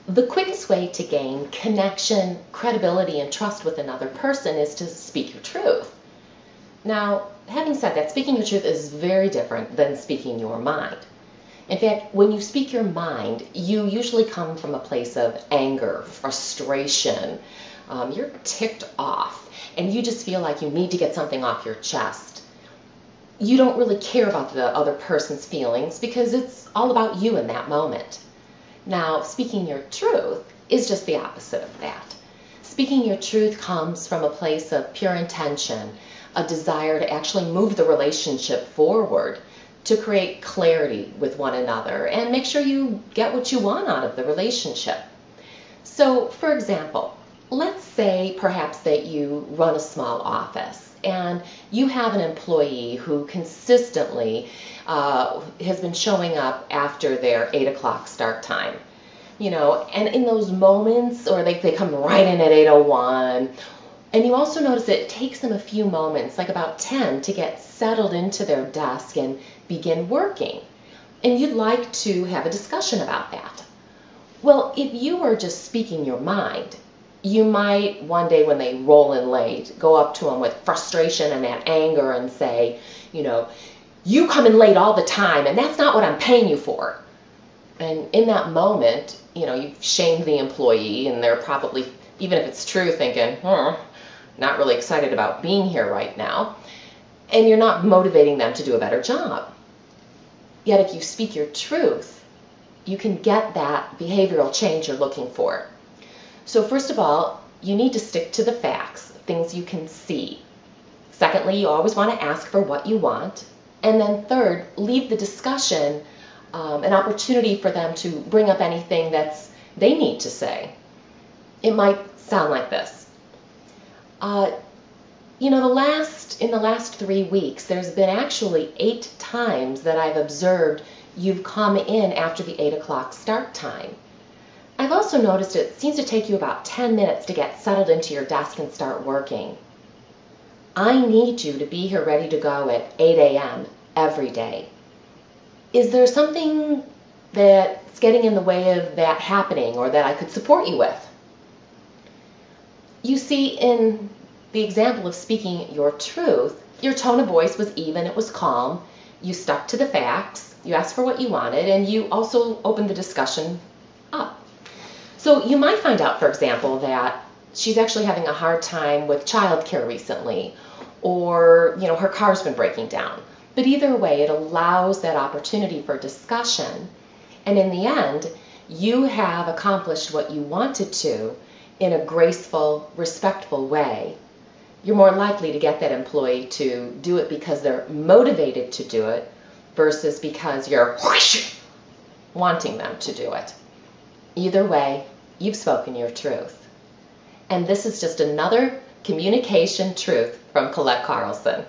The quickest way to gain connection, credibility, and trust with another person is to speak your truth. Now, having said that, speaking your truth is very different than speaking your mind. In fact, when you speak your mind, you usually come from a place of anger, frustration. You're ticked off, and you just feel like you need to get something off your chest. You don't really care about the other person's feelings because it's all about you in that moment. Now, speaking your truth is just the opposite of that. Speaking your truth comes from a place of pure intention, a desire to actually move the relationship forward, to create clarity with one another and make sure you get what you want out of the relationship. So, for example, let's say perhaps that you run a small office and you have an employee who consistently has been showing up after their 8 o'clock start time. And in those moments, or they come right in at 8:01, and you also notice that it takes them a few moments, like about 10, to get settled into their desk and begin working. And you'd like to have a discussion about that. Well, if you were just speaking your mind, you might one day when they roll in late, go up to them with frustration and that anger and say, you come in late all the time and that's not what I'm paying you for. And in that moment, you've shamed the employee and they're probably, even if it's true, thinking, not really excited about being here right now. And you're not motivating them to do a better job. Yet if you speak your truth, you can get that behavioral change you're looking for. So first of all, you need to stick to the facts, things you can see. Secondly, you always want to ask for what you want. And then third, leave the discussion an opportunity for them to bring up anything they need to say. It might sound like this. In the last 3 weeks, there's been actually 8 times that I've observed you've come in after the 8 o'clock start time. I've also noticed it seems to take you about 10 minutes to get settled into your desk and start working. I need you to be here ready to go at 8 a.m. every day. Is there something that's getting in the way of that happening or that I could support you with? You see, in the example of speaking your truth, your tone of voice was even, it was calm, you stuck to the facts, you asked for what you wanted, and you also opened the discussion up. So you might find out, for example, that she's actually having a hard time with childcare recently, or her car's been breaking down. But either way, it allows that opportunity for discussion, and in the end, you have accomplished what you wanted to in a graceful, respectful way. You're more likely to get that employee to do it because they're motivated to do it versus because you're wanting them to do it. Either way, you've spoken your truth. And this is just another communication truth from Colette Carlson.